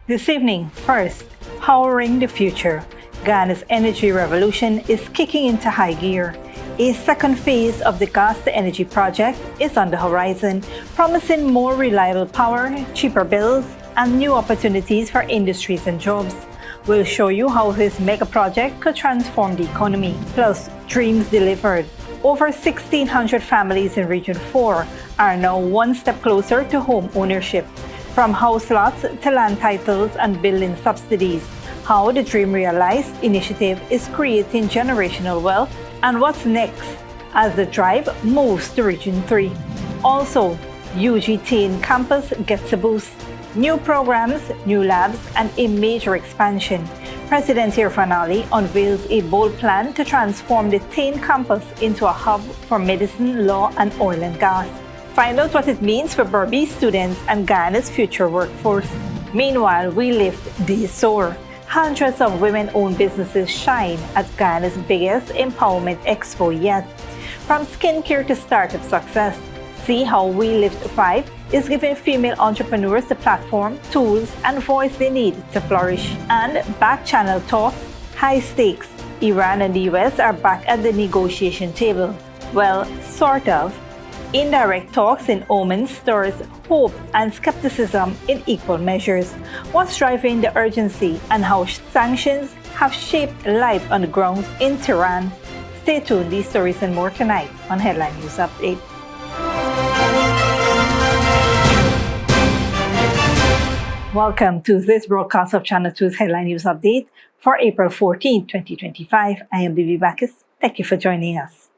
This evening, first, powering the future. Ghana's energy revolution is kicking into high gear. A second phase of the gas-to-energy project is on the horizon, promising more reliable power, cheaper bills, and new opportunities for industries and jobs. We'll show you how this mega project could transform the economy. Plus, dreams delivered. Over 1,600 families in Region 4 are now one step closer to home ownership. From house lots to land titles and building subsidies, how the Dream Realized initiative is creating generational wealth, and what's next as the drive moves to Region 3. Also, UG Tain Campus gets a boost. New programs, new labs, and a major expansion. President Irfaan Ali unveils a bold plan to transform the Tain Campus into a hub for medicine, law, and oil and gas. Find out what it means for Berbice students and Guyana's future workforce. Meanwhile, we lift these soar. Hundreds of women-owned businesses shine at Guyana's biggest empowerment expo yet. From skincare to startup success, see how We Lift 5 is giving female entrepreneurs the platform, tools, and voice they need to flourish. And back-channel talks, high stakes. Iran and the US are back at the negotiation table. Well, sort of. Indirect talks in Oman stirs hope and skepticism in equal measures. What's driving the urgency and how sanctions have shaped life on the ground in Tehran? Stay tuned, these stories and more tonight on Headline News Update. Welcome to this broadcast of Channel 2's Headline News Update for April 14, 2025. I am Berbice. Thank you for joining us.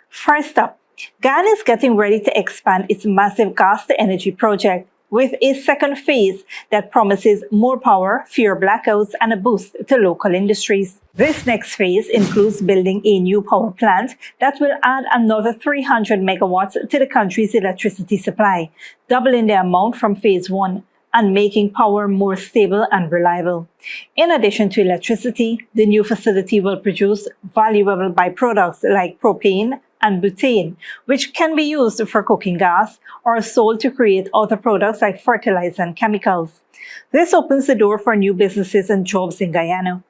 First up, Ghana is getting ready to expand its massive gas-to-energy project with a second phase that promises more power, fewer blackouts, and a boost to local industries. This next phase includes building a new power plant that will add another 300 megawatts to the country's electricity supply, doubling the amount from phase 1 and making power more stable and reliable. In addition to electricity, the new facility will produce valuable byproducts like propane and butane, which can be used for cooking gas or sold to create other products like fertilizer and chemicals. This opens the door for new businesses and jobs in Guyana.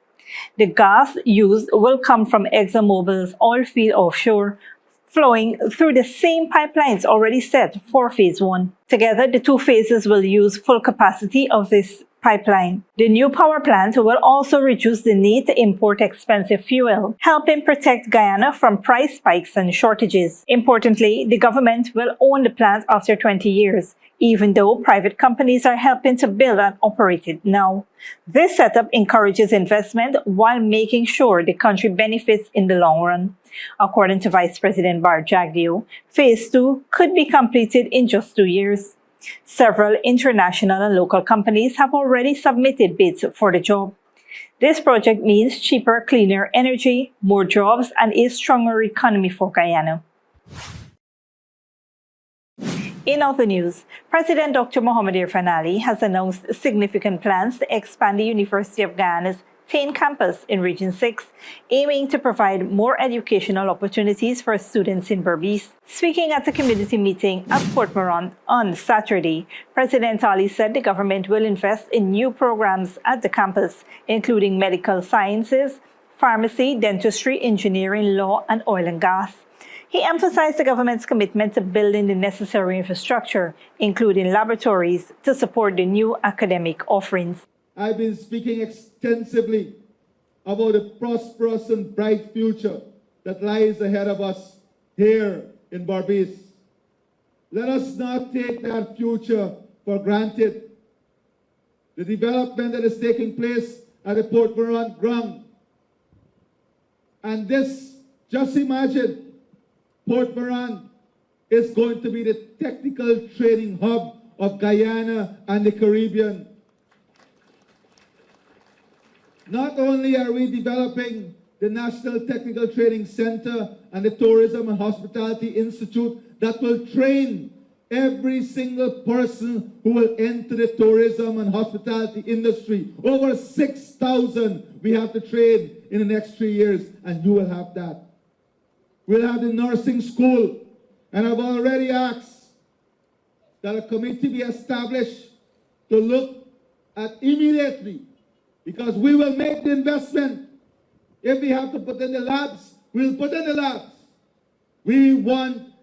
The gas used will come from ExxonMobil's oil field offshore, flowing through the same pipelines already set for phase 1. Together, the two phases will use full capacity of this pipeline. The new power plant will also reduce the need to import expensive fuel, helping protect Guyana from price spikes and shortages. Importantly, the government will own the plant after 20 years, even though private companies are helping to build and operate it now. This setup encourages investment while making sure the country benefits in the long run. According to Vice President Berbice, Phase 2 could be completed in just 2 years. Several international and local companies have already submitted bids for the job. This project means cheaper, cleaner energy, more jobs, and a stronger economy for Guyana. In other news, President Dr. Irfaan Ali has announced significant plans to expand the University of Guyana's Tain Campus in Region 6, aiming to provide more educational opportunities for students in Berbice. Speaking at a community meeting at Port Morant on Saturday, President Ali said the government will invest in new programs at the campus, including medical sciences, pharmacy, dentistry, engineering, law, and oil and gas. He emphasized the government's commitment to building the necessary infrastructure, including laboratories, to support the new academic offerings. I've been speaking extensively about the prosperous and bright future that lies ahead of us here in Berbice. Let us not take that future for granted. The development that is taking place at the Port Morant ground. And this, just imagine, Port Morant is going to be the technical training hub of Guyana and the Caribbean. Not only are we developing the National Technical Training Center and the Tourism and Hospitality Institute that will train every single person who will enter the tourism and hospitality industry. Over 6,000 we have to train in the next 3 years, and you will have that. We'll have the nursing school, and I've already asked that a committee be established to look immediately, because we will make the investment. If we have to put in the labs, we'll put in the labs. We want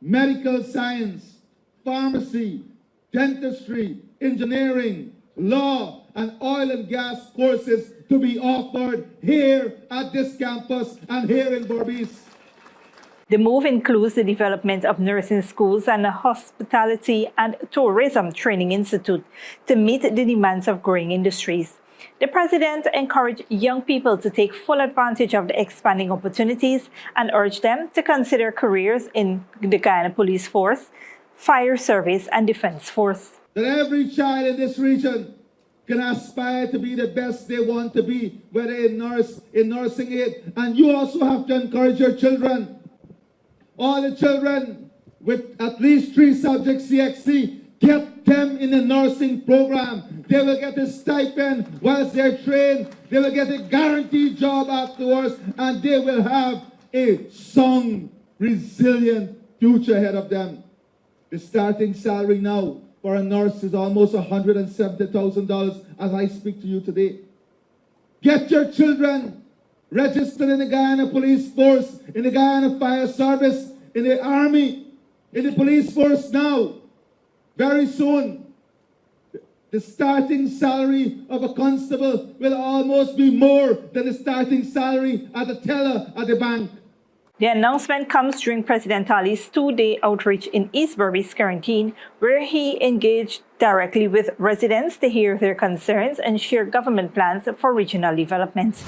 medical science, pharmacy, dentistry, engineering, law, and oil and gas courses to be offered here at this campus and here in Berbice. The move includes the development of nursing schools and a hospitality and tourism training institute to meet the demands of growing industries. The president encouraged young people to take full advantage of the expanding opportunities and urged them to consider careers in the Guyana Police Force, Fire Service, and Defense Force. That every child in this region can aspire to be the best they want to be, whether in nursing aid. And you also have to encourage your children. All the children with at least 3 subjects CXC, get them in the nursing program. They will get a stipend whilst they're trained. They will get a guaranteed job afterwards, and they will have a strong, resilient future ahead of them. The starting salary now for a nurse is almost $170,000 as I speak to you today. Get your children registered in the Guyana Police Force, in the Guyana Fire Service, in the Army, in the Police Force now. Very soon, the starting salary of a constable will almost be more than the starting salary at the teller at the bank. The announcement comes during President Ali's 2-day outreach in East Berbice Quarantine, where he engaged directly with residents to hear their concerns and share government plans for regional development.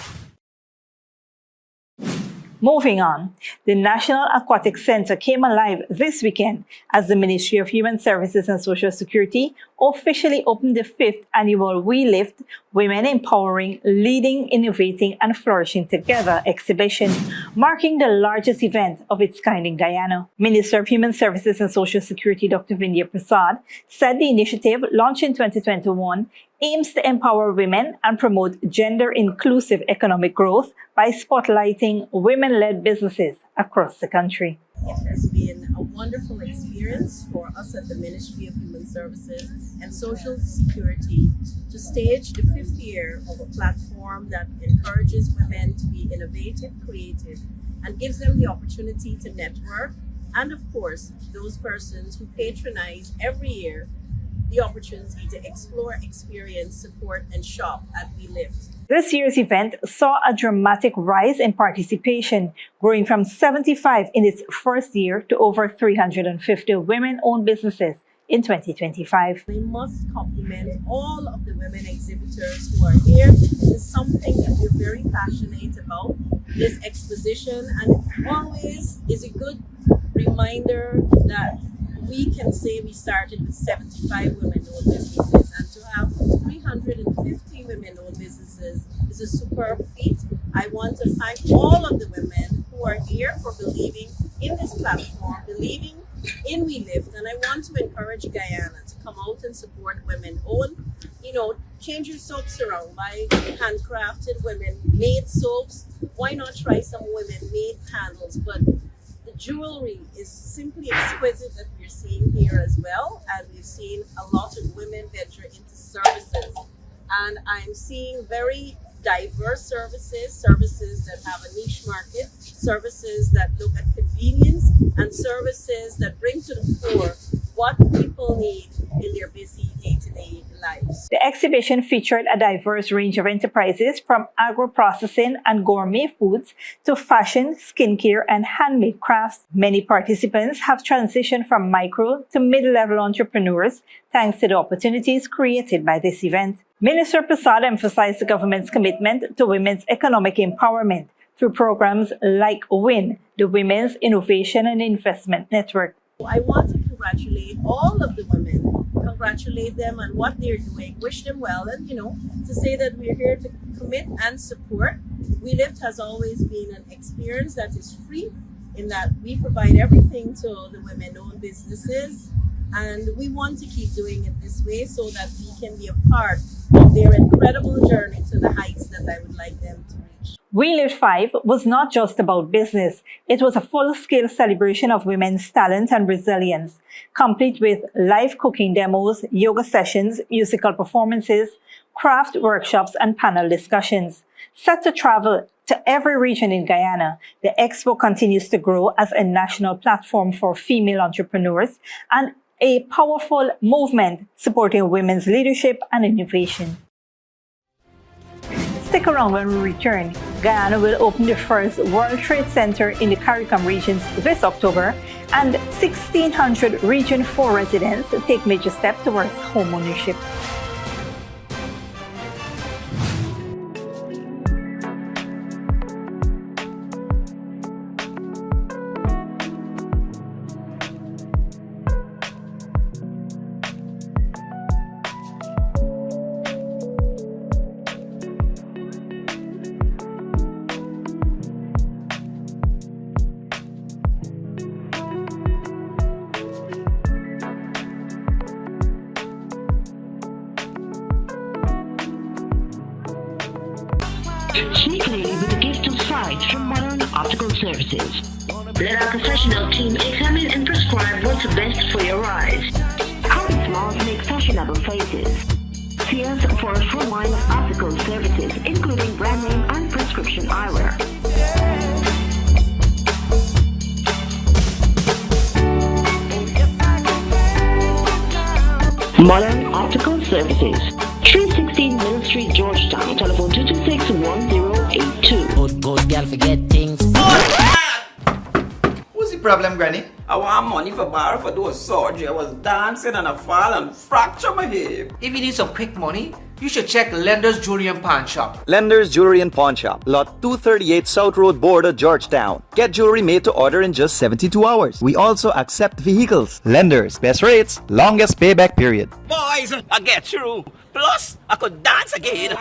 Moving on, the National Aquatic Center came alive this weekend as the Ministry of Human Services and Social Security officially opened the 5th annual We Lift Women Empowering, Leading, Innovating and Flourishing Together exhibition, marking the largest event of its kind in Guyana. Minister of Human Services and Social Security Dr. Vindhya Prasad said the initiative, launched in 2021, aims to empower women and promote gender-inclusive economic growth by spotlighting women-led businesses across the country. It has been a wonderful experience for us at the Ministry of Human Services and Social Security to stage the 5th year of a platform that encourages women to be innovative, creative, and gives them the opportunity to network, and of course, those persons who patronize every year the opportunity to explore, experience, support, and shop at We Lift. This year's event saw a dramatic rise in participation, growing from 75 in its first year to over 350 women-owned businesses in 2025. We must compliment all of the women exhibitors who are here. It's something that we're very passionate about, this exposition, and it always is a good reminder that we can say we started with 75 women-owned businesses, and to have 350 women-owned businesses is a superb feat. I want to thank all of the women who are here for believing in this platform, believing in We Lift, and I want to encourage Guyana to come out and support women-owned. You know, change your soaps around, buy handcrafted women-made soaps. Why not try some women-made candles? But the jewelry is simply exquisite that we're seeing here as well, and we've seen a lot of women venture into services, and I'm seeing very diverse services that have a niche market, services that look at convenience, and services that bring to the fore what people need in their busy day-to-day lives. The exhibition featured a diverse range of enterprises from agro-processing and gourmet foods to fashion, skincare, and handmade crafts. Many participants have transitioned from micro to mid-level entrepreneurs thanks to the opportunities created by this event. Minister Prasad emphasized the government's commitment to women's economic empowerment through programs like WIN, the Women's Innovation and Investment Network. I want to congratulate all of the women, congratulate them on what they're doing, wish them well, and to say that we're here to commit and support. We Lift has always been an experience that is free, in that we provide everything to the women-owned businesses, and we want to keep doing it this way so that we can be a part of their incredible journey to the heights that I would like them to reach. We Live 5 was not just about business. It was a full-scale celebration of women's talent and resilience, complete with live cooking demos, yoga sessions, musical performances, craft workshops, and panel discussions. Set to travel to every region in Guyana, the expo continues to grow as a national platform for female entrepreneurs and a powerful movement supporting women's leadership and innovation. Stick around when we return. Guyana will open the first World Trade Center in the CARICOM regions this October, and 1,600 Region 4 residents take major steps towards homeownership. Sneakily with a gift of sight from Modern Optical Services. Let our professional team examine and prescribe what's best for your eyes. Common smiles make fashionable faces. See us for a full line of optical services, including brand name and prescription eyewear. Modern Optical Services. 316 Middle Street, Georgetown. Telephone 226-1082. Good girl forget things. What's the problem, Granny? I want money for borrow for those surgery. I was dancing and I fall and fracture my hip. If you need some quick money, you should check Lender's Jewelry and Pawn Shop. Lender's Jewelry and Pawn Shop, Lot 238 South Road Border, Georgetown. Get jewelry made to order in just 72 hours. We also accept vehicles. Lender's, best rates, longest payback period. Boys, I get through. Plus, I could dance again.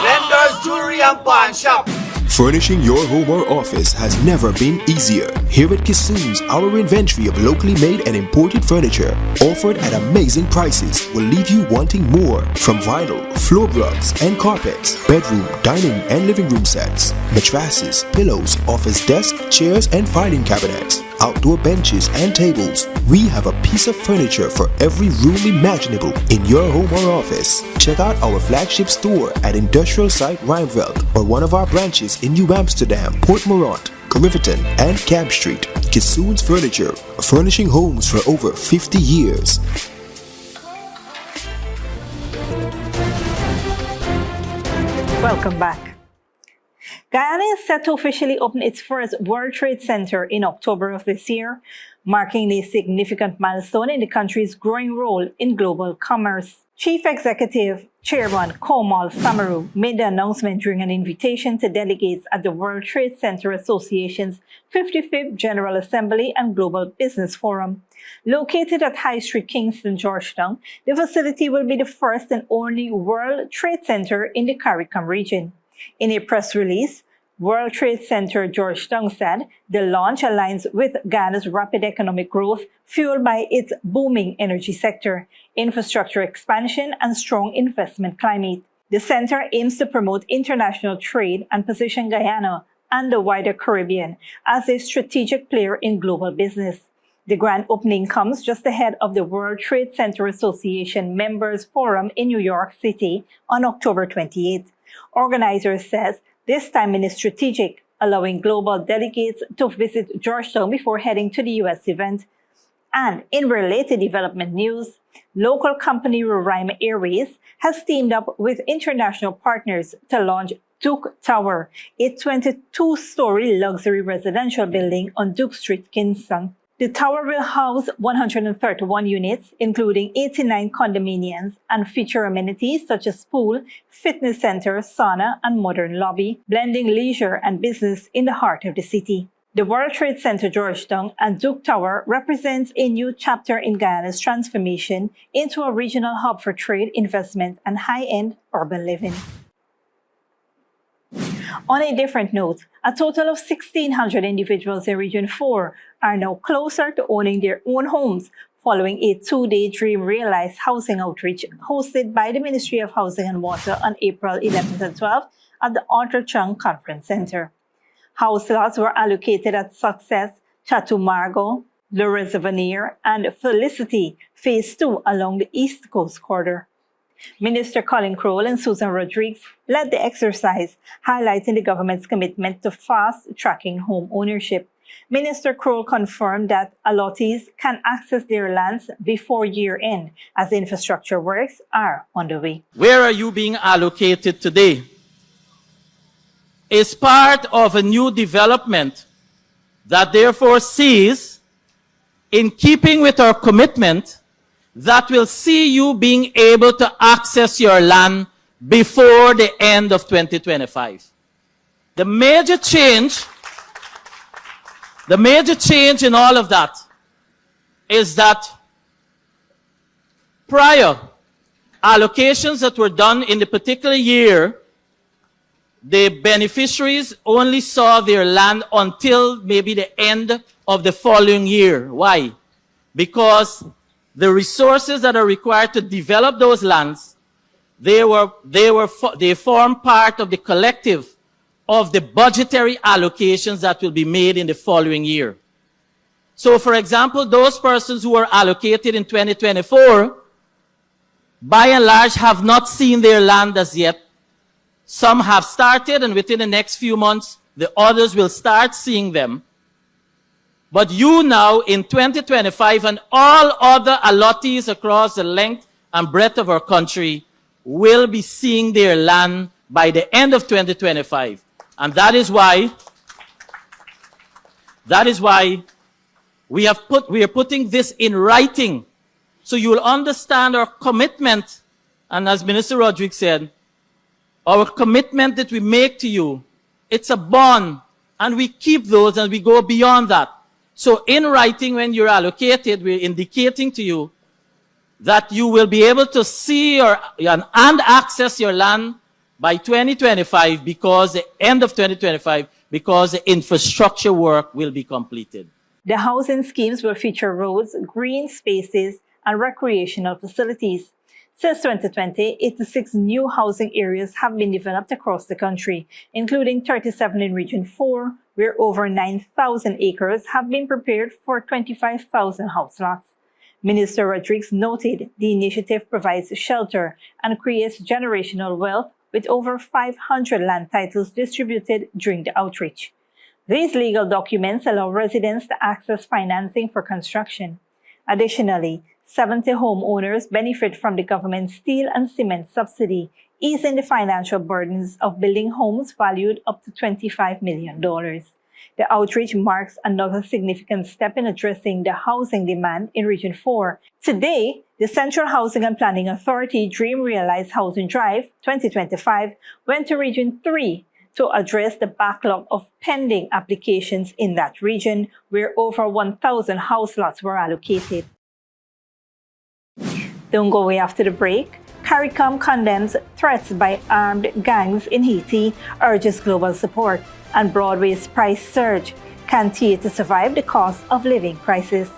Lender's Jewelry and Pawn Shop. Furnishing your home or office has never been easier. Here at Kissoon's, our inventory of locally made and imported furniture, offered at amazing prices, will leave you wanting more. From vinyl, floor rugs and carpets, bedroom, dining and living room sets, mattresses, pillows, office desk, chairs and filing cabinets, outdoor benches and tables. We have a piece of furniture for every room imaginable in your home or office. Check out our flagship store at Industrial Site Rijnveld or one of our branches in New Amsterdam, Port Morant, Riverton and Cab Street. Kissoon's Furniture, furnishing homes for over 50 years. Welcome back. Guyana is set to officially open its first World Trade Center in October of this year, marking a significant milestone in the country's growing role in global commerce. Chief Executive Chairman Komal Samaru made the announcement during an invitation to delegates at the World Trade Center Association's 55th General Assembly and Global Business Forum. Located at High Street, Kingston, Georgetown, the facility will be the first and only World Trade Center in the CARICOM region. In a press release, World Trade Center Georgetown said the launch aligns with Guyana's rapid economic growth fueled by its booming energy sector, infrastructure expansion, and strong investment climate. The center aims to promote international trade and position Guyana and the wider Caribbean as a strategic player in global business. The grand opening comes just ahead of the World Trade Center Association Members Forum in New York City on October 28. Organizers says this timing is strategic, allowing global delegates to visit Georgetown before heading to the U.S. event. And in related development news, local company Rhyme Airways has teamed up with international partners to launch Duke Tower, a 22-story luxury residential building on Duke Street, Kingston. The tower will house 131 units, including 89 condominiums, and feature amenities such as pool, fitness center, sauna, and modern lobby, blending leisure and business in the heart of the city. The World Trade Center Georgetown and Duke Tower represents a new chapter in Guyana's transformation into a regional hub for trade, investment, and high-end urban living. On a different note, a total of 1,600 individuals in Region 4 are now closer to owning their own homes following a two-day Dream Realized housing outreach hosted by the Ministry of Housing and Water on April 11th and 12th at the Arthur Chung Conference Center. House lots were allocated at Success, Chatumargo, Le Reservoir, and Felicity Phase 2 along the East Coast Corridor. Minister Colin Crowell and Susan Rodriguez led the exercise, highlighting the government's commitment to fast-tracking home ownership. Minister Crowell confirmed that allottees can access their lands before year-end as infrastructure works are underway. Where are you being allocated today? Is part of a new development that therefore sees, in keeping with our commitment, that will see you being able to access your land before the end of 2025. The major change in all of that is that prior allocations that were done in the particular year, the beneficiaries only saw their land until maybe the end of the following year. Why? Because the resources that are required to develop those lands, they form part of the collective of the budgetary allocations that will be made in the following year. So, for example, those persons who were allocated in 2024, by and large, have not seen their land as yet. Some have started, and within the next few months, the others will start seeing them. But you now, in 2025, and all other allottees across the length and breadth of our country will be seeing their land by the end of 2025. And that is why we are putting this in writing, so you will understand our commitment. And as Minister Rodriguez said, our commitment that we make to you, it's a bond, and we keep those and we go beyond that. So in writing, when you're allocated, we're indicating to you that you will be able to see and access your land by 2025, because the end of 2025, because the infrastructure work will be completed. The housing schemes will feature roads, green spaces, and recreational facilities. Since 2020, 86 new housing areas have been developed across the country, including 37 in Region 4, where over 9,000 acres have been prepared for 25,000 house lots. Minister Rodriguez noted the initiative provides shelter and creates generational wealth, with over 500 land titles distributed during the outreach. These legal documents allow residents to access financing for construction. Additionally, 70 homeowners benefit from the government's steel and cement subsidy, easing the financial burdens of building homes valued up to $25 million. The outreach marks another significant step in addressing the housing demand in Region 4. Today, the Central Housing and Planning Authority Dream Realized Housing Drive 2025 went to Region 3 to address the backlog of pending applications in that region, where over 1,000 house lots were allocated. Don't go away after the break. CARICOM condemns threats by armed gangs in Haiti, urges global support, and Broadway's price surge. Can theatre survive the cost of living crisis?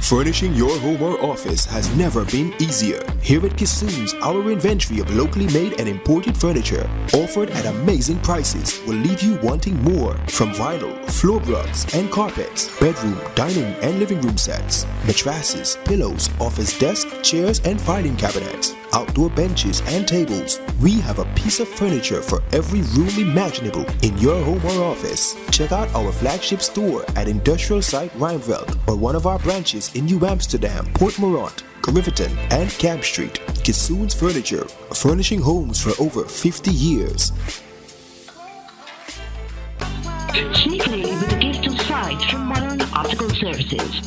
Furnishing your home or office has never been easier. Here at Kissoon's, our inventory of locally made and imported furniture, offered at amazing prices, will leave you wanting more. From vinyl, floor rugs and carpets, bedroom, dining and living room sets, mattresses, pillows, office desk, chairs and filing cabinets, outdoor benches and tables. We have a piece of furniture for every room imaginable in your home or office. Check out our flagship store at Industrial Site Rijnveld or one of our branches in New Amsterdam, Port Morant, Riverton and Camp Street. Kissoon's Furniture, furnishing homes for over 50 years. Sneakily with a gift of sight from Modern Optical Services.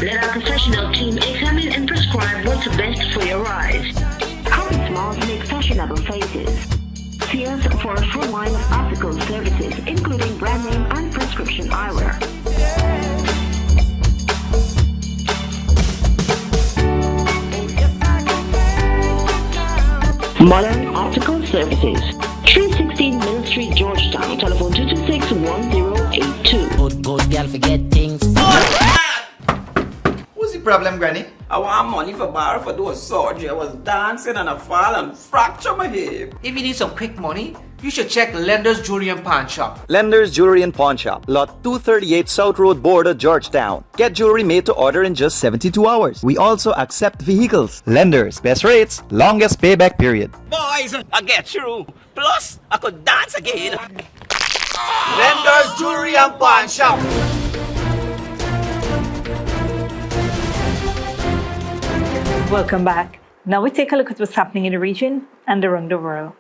Let our professional team examine and prescribe what's best for your eyes. Common smiles make fashionable faces. See us for a full line of optical services, including brand name and prescription eyewear. Modern Optical Services, 316 Mill Street, Georgetown. Telephone 226-1082. Good girl forget things. Who's the problem, Granny? I want money for borrow for those surgery. I was dancing and I fall and fracture my hip. If you need some quick money, you should check Lender's Jewelry and Pawn Shop. Lender's Jewelry and Pawn Shop, lot 238 South Road Border, Georgetown. Get jewelry made to order in just 72 hours. We also accept vehicles. Lenders, best rates, longest payback period. Boys, I get through. Plus, I could dance again. Lender's Jewelry and Pawn Shop. Welcome back. Now we take a look at what's happening in the region and around the world.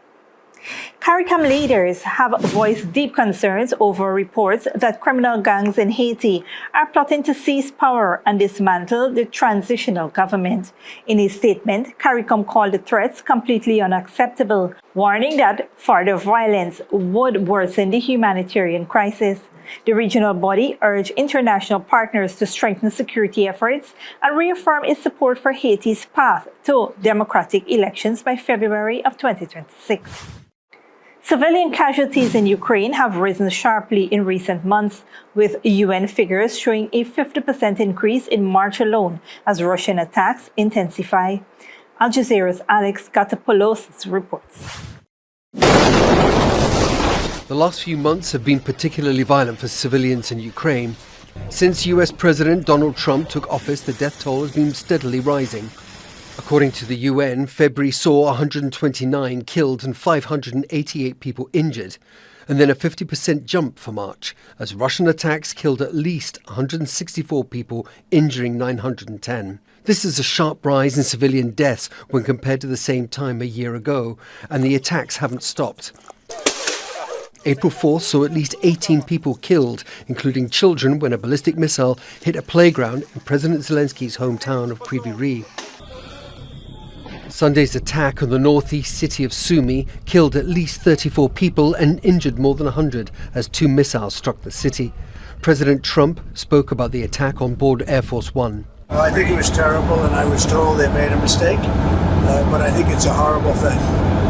CARICOM leaders have voiced deep concerns over reports that criminal gangs in Haiti are plotting to seize power and dismantle the transitional government. In a statement, CARICOM called the threats completely unacceptable, warning that further violence would worsen the humanitarian crisis. The regional body urged international partners to strengthen security efforts and reaffirm its support for Haiti's path to democratic elections by February of 2026. Civilian casualties in Ukraine have risen sharply in recent months, with UN figures showing a 50% increase in March alone as Russian attacks intensify. Al Jazeera's Alex Gatapoulos reports. The last few months have been particularly violent for civilians in Ukraine. Since US President Donald Trump took office, the death toll has been steadily rising. According to the UN, February saw 129 killed and 588 people injured, and then a 50% jump for March, as Russian attacks killed at least 164 people, injuring 910. This is a sharp rise in civilian deaths when compared to the same time a year ago, and the attacks haven't stopped. April 4th saw at least 18 people killed, including children, when a ballistic missile hit a playground in President Zelensky's hometown of Kryvyi Rih. Sunday's attack on the northeast city of Sumy killed at least 34 people and injured more than 100 as 2 missiles struck the city. President Trump spoke about the attack on board Air Force One. I think it was terrible, and I was told they made a mistake, but I think it's a horrible thing.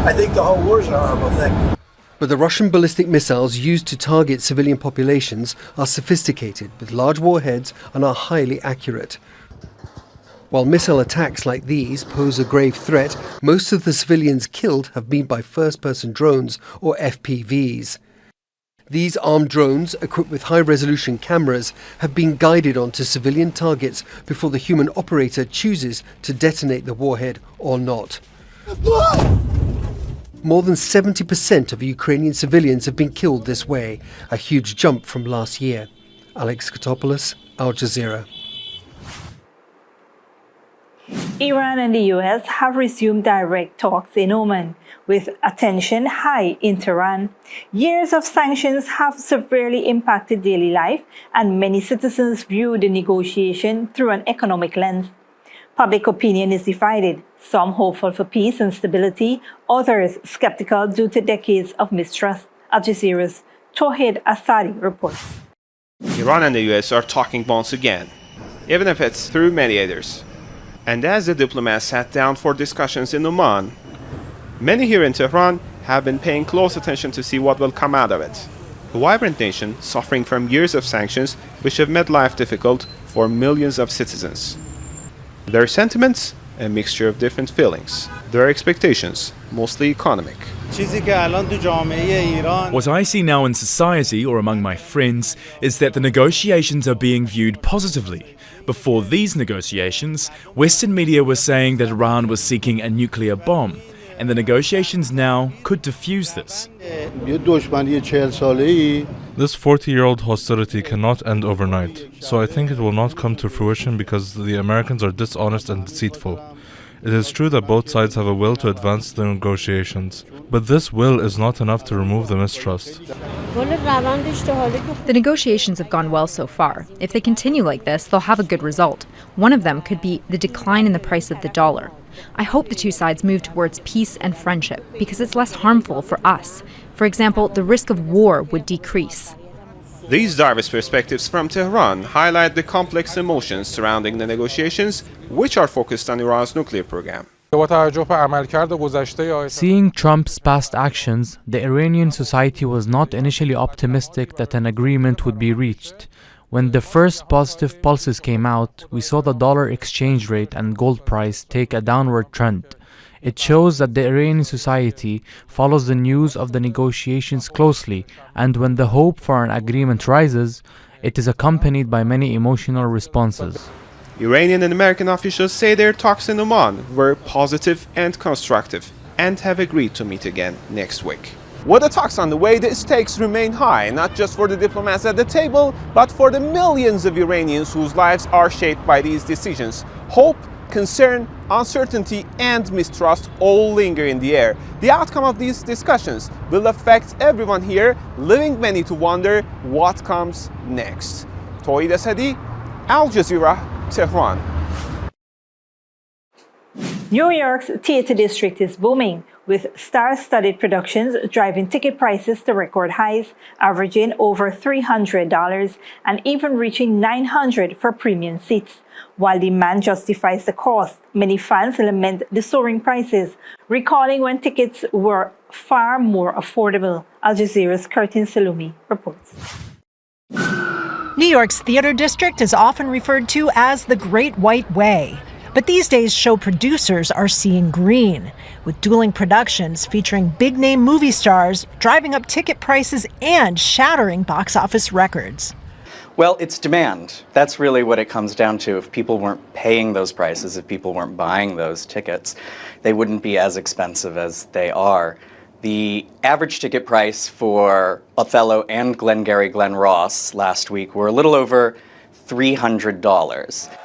I think the whole war is a horrible thing. But the Russian ballistic missiles used to target civilian populations are sophisticated, with large warheads, and are highly accurate. While missile attacks like these pose a grave threat, most of the civilians killed have been by first-person drones, or FPVs. These armed drones, equipped with high-resolution cameras, have been guided onto civilian targets before the human operator chooses to detonate the warhead or not. More than 70% of Ukrainian civilians have been killed this way, a huge jump from last year. Alex Katopoulos, Al Jazeera. Iran and the US have resumed direct talks in Oman, with attention high in Tehran. Years of sanctions have severely impacted daily life, and many citizens view the negotiation through an economic lens. Public opinion is divided, some hopeful for peace and stability, others skeptical due to decades of mistrust. Al Jazeera's Tawhid Asadi reports. Iran and the US are talking once again, even if it's through mediators. And as the diplomats sat down for discussions in Oman, many here in Tehran have been paying close attention to see what will come out of it. A vibrant nation suffering from years of sanctions which have made life difficult for millions of citizens. Their sentiments, a mixture of different feelings. Their expectations, mostly economic. What I see now in society or among my friends is that the negotiations are being viewed positively. Before these negotiations, Western media were saying that Iran was seeking a nuclear bomb, and the negotiations now could defuse this. This 40-year-old hostility cannot end overnight, so I think it will not come to fruition because the Americans are dishonest and deceitful. It is true that both sides have a will to advance the negotiations, but this will is not enough to remove the mistrust. The negotiations have gone well so far. If they continue like this, they'll have a good result. One of them could be the decline in the price of the dollar. I hope the two sides move towards peace and friendship because it's less harmful for us. For example, the risk of war would decrease. These diverse perspectives from Tehran highlight the complex emotions surrounding the negotiations, which are focused on Iran's nuclear program. Seeing Trump's past actions, the Iranian society was not initially optimistic that an agreement would be reached. When the first positive pulses came out, we saw the dollar exchange rate and gold price take a downward trend. It shows that the Iranian society follows the news of the negotiations closely, and when the hope for an agreement rises, it is accompanied by many emotional responses. Iranian and American officials say their talks in Oman were positive and constructive and have agreed to meet again next week. With the talks on the way, the stakes remain high, not just for the diplomats at the table, but for the millions of Iranians whose lives are shaped by these decisions. Hope, concern, uncertainty, and mistrust all linger in the air. The outcome of these discussions will affect everyone here, leaving many to wonder what comes next. Toid Asadi, Al Jazeera, Tehran. New York's theater district is booming, with star-studded productions driving ticket prices to record highs, averaging over $300 and even reaching $900 for premium seats. While demand justifies the cost, many fans lament the soaring prices, recalling when tickets were far more affordable. Al Jazeera's Curtin Salumi reports. New York's theater district is often referred to as the Great White Way. But these days, show producers are seeing green, with dueling productions featuring big-name movie stars driving up ticket prices and shattering box office records. Well, it's demand. That's really what it comes down to. If people weren't paying those prices, if people weren't buying those tickets, they wouldn't be as expensive as they are. The average ticket price for Othello and Glengarry Glen Ross last week were a little over $300.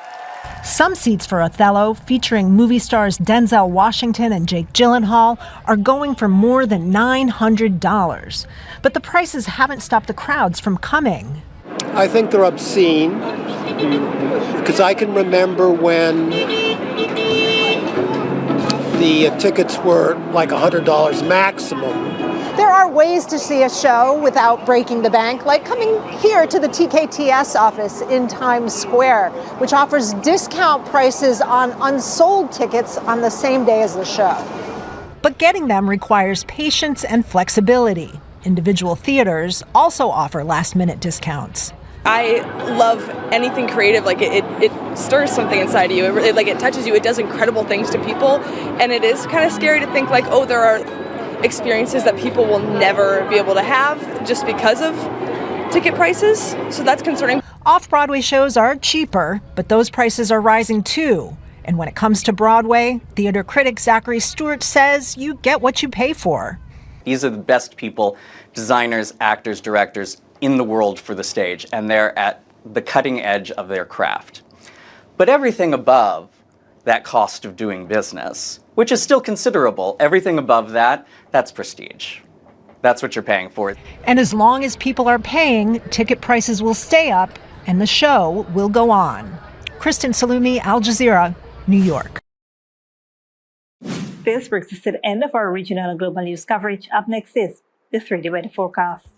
Some seats for Othello, featuring movie stars Denzel Washington and Jake Gyllenhaal, are going for more than $900. But the prices haven't stopped the crowds from coming. I think they're obscene, because I can remember when the tickets were like $100 maximum. There are ways to see a show without breaking the bank, like coming here to the TKTS office in Times Square, which offers discount prices on unsold tickets on the same day as the show. But getting them requires patience and flexibility. Individual theaters also offer last-minute discounts. I love anything creative. Like it stirs something inside of you. It touches you. It does incredible things to people, and it is kind of scary to think like, oh, there are experiences that people will never be able to have just because of ticket prices. So that's concerning. Off-Broadway shows are cheaper, but those prices are rising too. And when it comes to Broadway, theater critic Zachary Stewart says you get what you pay for. These are the best people, designers, actors, directors in the world for the stage, and they're at the cutting edge of their craft. But everything above that cost of doing business, which is still considerable, everything above that, that's prestige. That's what you're paying for. And as long as people are paying, ticket prices will stay up and the show will go on. Kristen Salumi, Al Jazeera, New York. This brings us to the end of our regional and global news coverage. Up next is the 3-day weather forecast.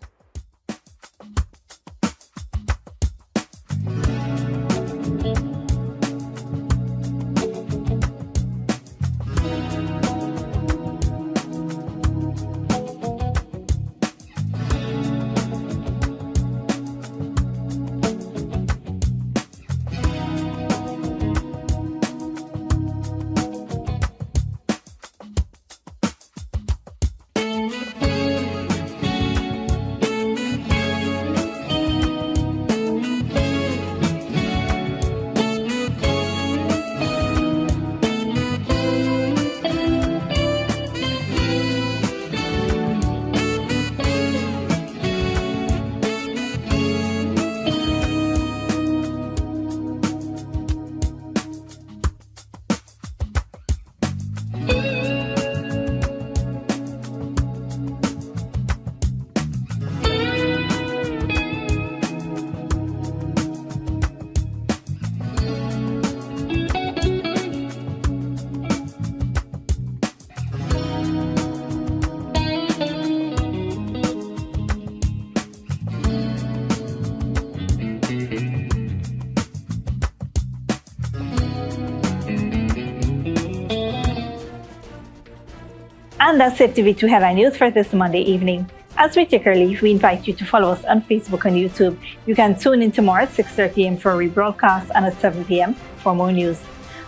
And that's it, TV2 Headline News for this Monday evening. As we take our leave, we invite you to follow us on Facebook and YouTube. You can tune in tomorrow at 6:30 a.m. for a rebroadcast and at 7 p.m. for more news.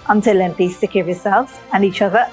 Until then, please take care of yourselves and each other.